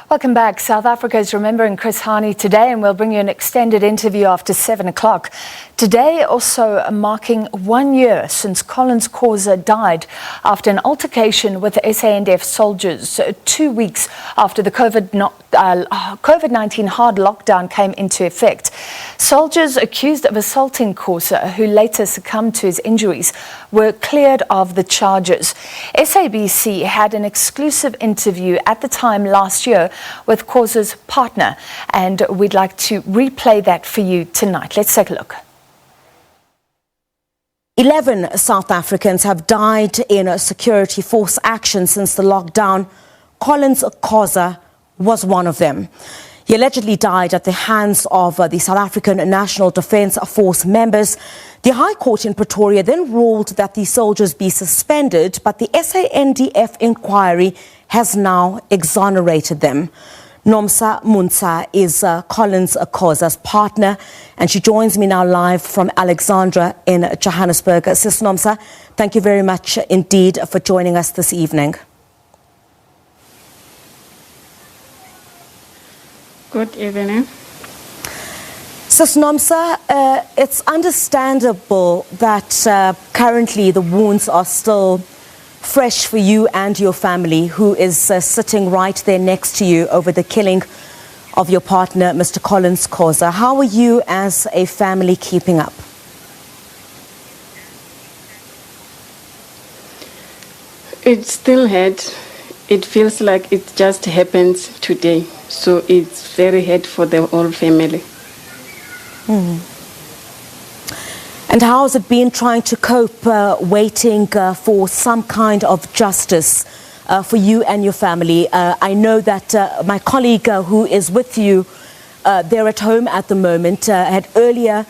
Welcome back. South Africa is remembering Chris Hani today, and we'll bring you an extended interview after 7 o'clock. Today also marking 1 year since Collins Khosa died after an altercation with SANDF soldiers 2 weeks after the COVID-19 hard lockdown came into effect. Soldiers accused of assaulting Khosa, who later succumbed to his injuries, were cleared of the charges. SABC had an exclusive interview at the time last year with Khosa's partner, and we'd like to replay that for you tonight. Let's take a look. 11 South Africans have died in a security force action since the lockdown. Collins Khosa was one of them. He allegedly died at the hands of the South African National Defence Force members. The High Court in Pretoria then ruled that the soldiers be suspended, but the SANDF inquiry has now exonerated them. Nomsa is Collins Khosa's partner, and she joins me now live from Alexandra in Johannesburg. Sis Nomsa, thank you very much indeed for joining us this evening. Good evening. Sis Nomsa, it's understandable that currently the wounds are still fresh for you and your family, who is sitting right there next to you over the killing of your partner, Mr. Collins Khosa. How are you as a family keeping up? It's still hard. It feels like it just happened today. So it's very hard for the whole family. And how has it been trying to cope, waiting for some kind of justice for you and your family? I know that my colleague who is with you there at home at the moment had earlier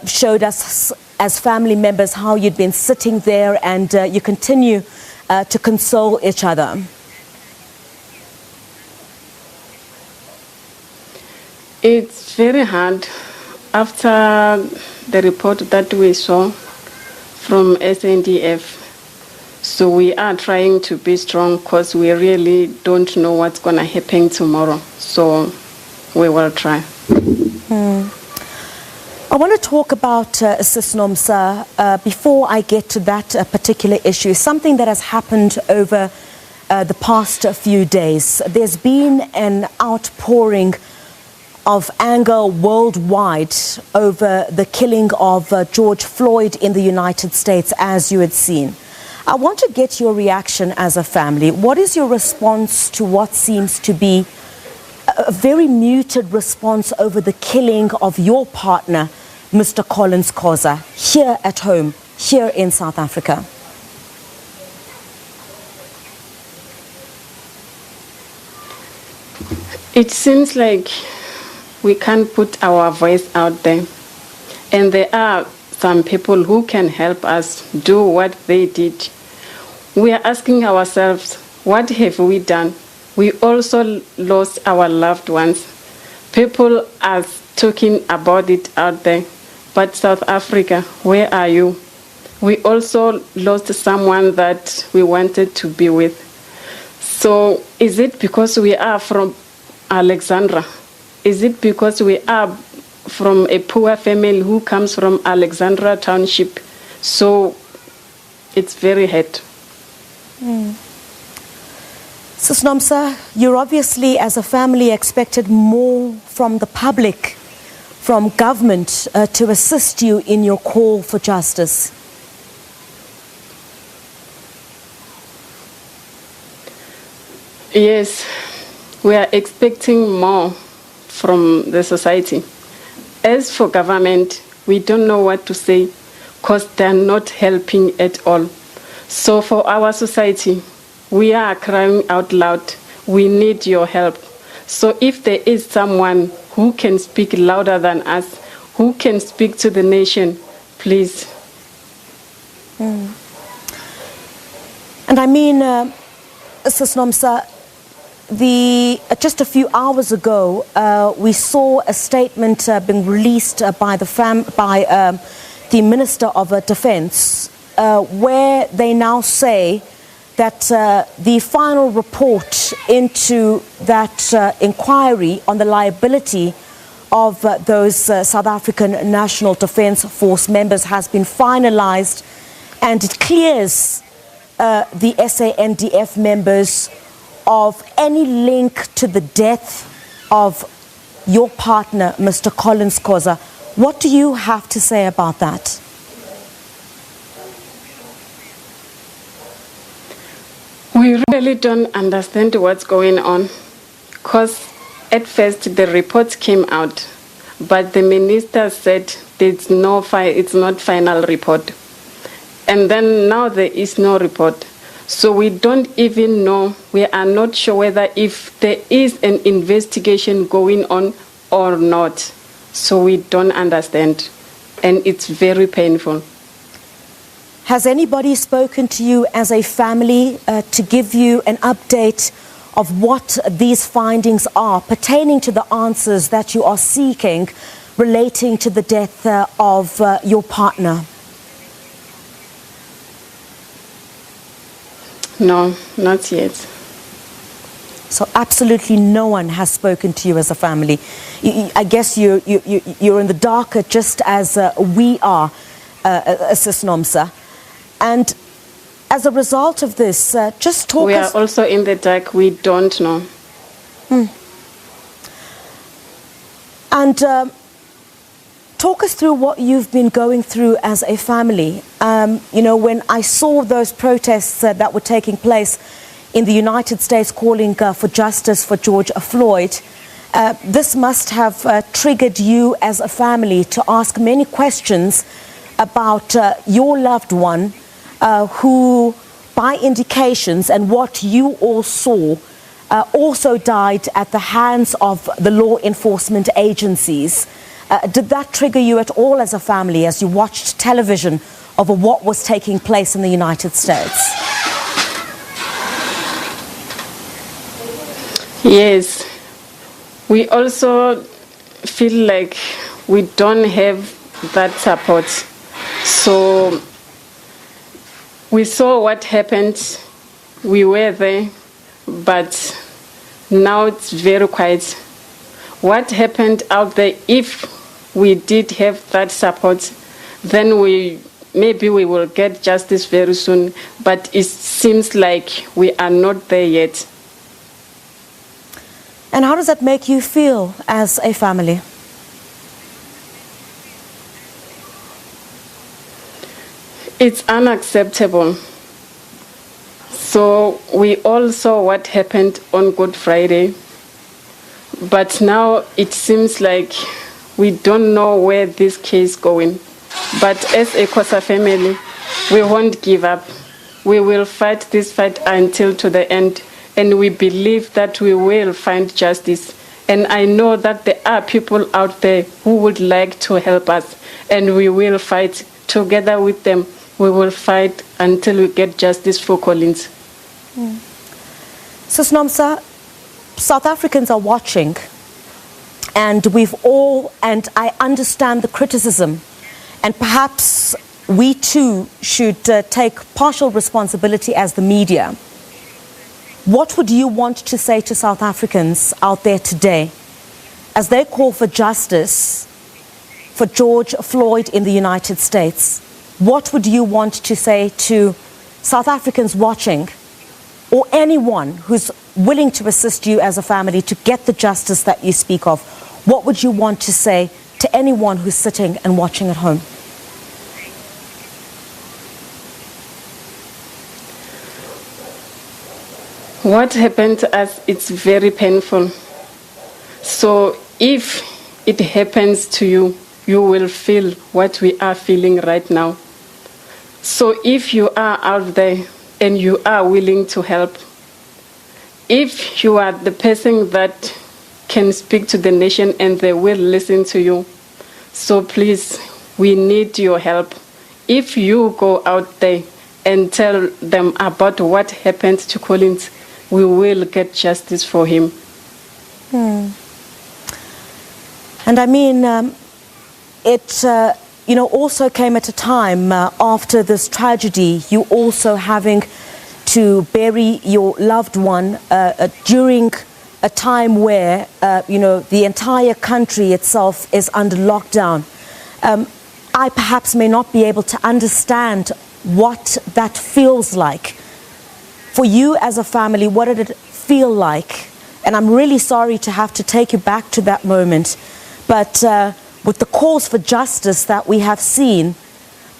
showed us as family members how you'd been sitting there, and you continue to console each other. It's very hard. After the report that we saw from SANDF, so we are trying to be strong because we really don't know what's going to happen tomorrow. So we will try. I want to talk about Sis Nomsa before I get to that particular issue. Something that has happened over the past few days. There's been an outpouring of anger worldwide over the killing of George Floyd in the United States, as you had seen. I want to get your reaction as a family. What is your response to what seems to be a very muted response over the killing of your partner, Mr. Collins Khosa, here at home, here in South Africa? It seems like we can't put our voice out there. And there are some people who can help us do what they did. We are asking ourselves, what have we done? We also lost our loved ones. People are talking about it out there. But South Africa, where are you? We also lost someone that we wanted to be with. So is it because we are from Alexandra? Is it because we are from a poor family who comes from Alexandra Township? So it's very hard. Sis Nomsa, you're obviously, as a family, expected more from the public, from government, to assist you in your call for justice. Yes, we are expecting more from the society. As for government, we don't know what to say because they're not helping at all. So for our society, we are crying out loud. We need your help. So if there is someone who can speak louder than us, who can speak to the nation, please. And I mean, Sis Nomsa, just a few hours ago, we saw a statement being released by the Minister of Defence, where they now say that the final report into that inquiry on the liability of those South African National Defence Force members has been finalized, and it clears the SANDF members of any link to the death of your partner, Mr. Collins Khosa. What do you have to say about that? We really don't understand what's going on, because at first the reports came out, but the minister said it's not final report. And then now there is no report. So we don't even know, we are not sure whether if there is an investigation going on or not. So we don't understand, and it's very painful. Has anybody spoken to you as a family to give you an update of what these findings are pertaining to the answers that you are seeking relating to the death of your partner? No, not yet. So absolutely no one has spoken to you as a family. I guess you're in the dark just as we are, Sis Nomsa. And as a result of this, just talk We us... are also in the dark, we don't know. And talk us through what you've been going through as a family. You know, when I saw those protests that were taking place in the United States calling for justice for George Floyd, this must have triggered you as a family to ask many questions about your loved one who, by indications and what you all saw, also died at the hands of the law enforcement agencies. Did that trigger you at all as a family as you watched television over what was taking place in the United States? Yes. We also feel like we don't have that support. So we saw what happened. We were there, but now it's very quiet. What happened out there, if we did have that support, then maybe we will get justice very soon, but it seems like we are not there yet. And how does that make you feel as a family? It's unacceptable. So we all saw what happened on Good Friday, but now it seems like we don't know where this case is going. But as a Khosa family, we won't give up. We will fight this fight until to the end, and we believe that we will find justice. And I know that there are people out there who would like to help us, and we will fight together with them. We will fight until we get justice for Collins. Sis Nomsa, South Africans are watching, and and I understand the criticism, and perhaps we too should take partial responsibility as the media. What would you want to say to South Africans out there today as they call for justice for George Floyd in the United States? What would you want to say to South Africans watching, or anyone who's willing to assist you as a family to get the justice that you speak of? What would you want to say to anyone who's sitting and watching at home? What happened to us, it's very painful. So if it happens to you, you will feel what we are feeling right now. So if you are out there and you are willing to help, if you are the person that can speak to the nation and they will listen to you, so please, we need your help. If you go out there and tell them about what happened to Collins, we will get justice for him. And I mean, it also came at a time after this tragedy, you also having to bury your loved one during a time where, the entire country itself is under lockdown. I perhaps may not be able to understand what that feels like. For you as a family, what did it feel like? And I'm really sorry to have to take you back to that moment. But with the calls for justice that we have seen,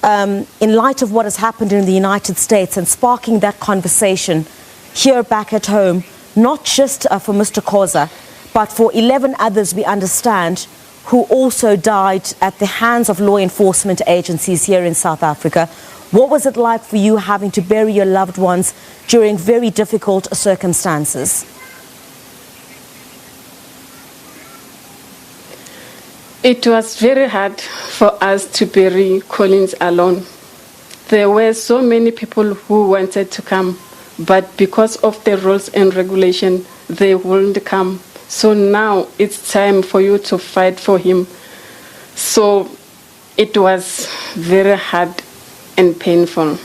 in light of what has happened in the United States and sparking that conversation here back at home, not just for Mr. Khosa, but for 11 others we understand who also died at the hands of law enforcement agencies here in South Africa. What was it like for you having to bury your loved ones during very difficult circumstances? It was very hard for us to bury Collins alone. There were so many people who wanted to come, but because of the rules and regulation, they wouldn't come. So now it's time for you to fight for him. So it was very hard and painful.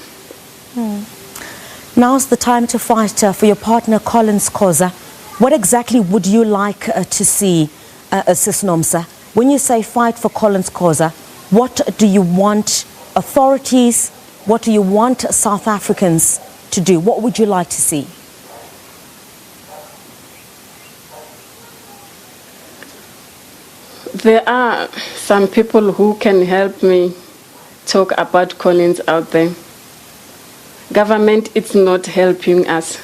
Now's the time to fight for your partner, Collins Khosa. What exactly would you like to see, Sis Nomsa? When you say fight for Collins Khosa, what do you want authorities, what do you want South Africans to do? What would you like to see? There are some people who can help me talk about Collins out there. Government is not helping us.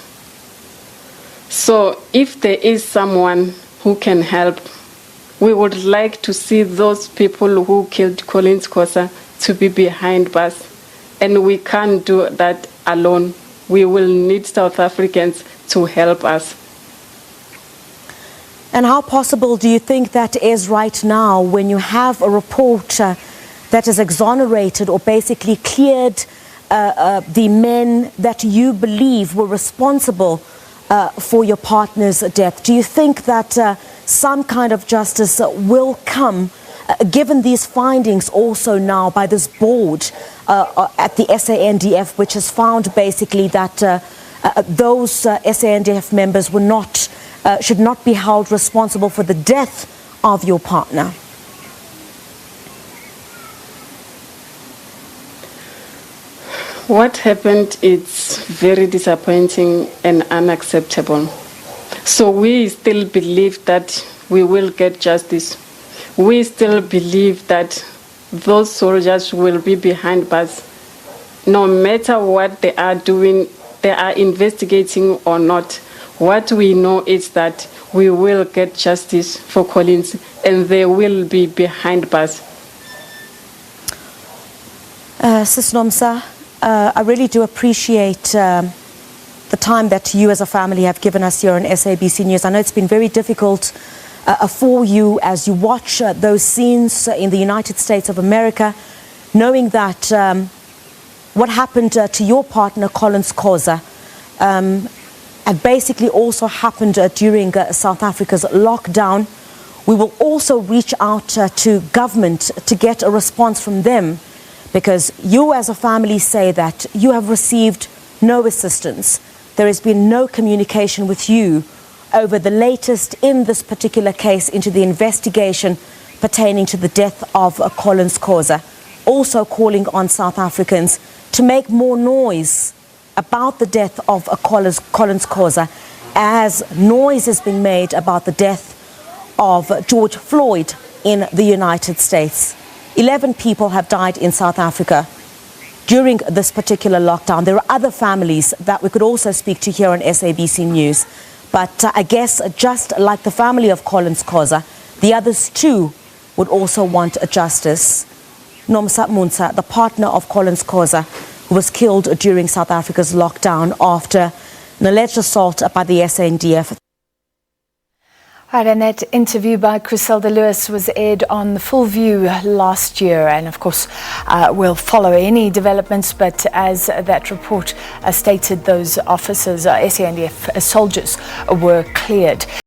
So if there is someone who can help, we would like to see those people who killed Collins Khosa to be behind bars. And we can't do that alone. We will need South Africans to help us. And how possible do you think that is right now when you have a report that has exonerated or basically cleared the men that you believe were responsible for your partner's death? Do you think that some kind of justice will come, given these findings also now by this board at the SANDF, which has found basically that those SANDF members were not, should not be held responsible for the death of your partner? What happened is very disappointing and unacceptable. So we still believe that we will get justice. We still believe that those soldiers will be behind bars. No matter what they are doing, they are investigating or not. What we know is that we will get justice for Collins and they will be behind bars. Sis Nomsa, I really do appreciate the time that you as a family have given us here on SABC News. I know it's been very difficult for you as you watch those scenes in the United States of America, knowing that what happened to your partner, Collins Khosa, and basically also happened during South Africa's lockdown. We will also reach out to government to get a response from them, because you as a family say that you have received no assistance. There has been no communication with you over the latest in this particular case into the investigation pertaining to the death of Collins Khosa. Also calling on South Africans to make more noise about the death of Collins Khosa, as noise has been made about the death of George Floyd in the United States. 11 people have died in South Africa during this particular lockdown. There are other families that we could also speak to here on SABC News. But I guess just like the family of Collins Khosa, the others too would also want justice. Nomsa Montsha, the partner of Collins Khosa, who was killed during South Africa's lockdown after an alleged assault by the SANDF. Right, and that interview by Griselda Lewis was aired on the Full View last year, and of course we'll follow any developments, but as that report stated, those officers, SANDF soldiers, were cleared.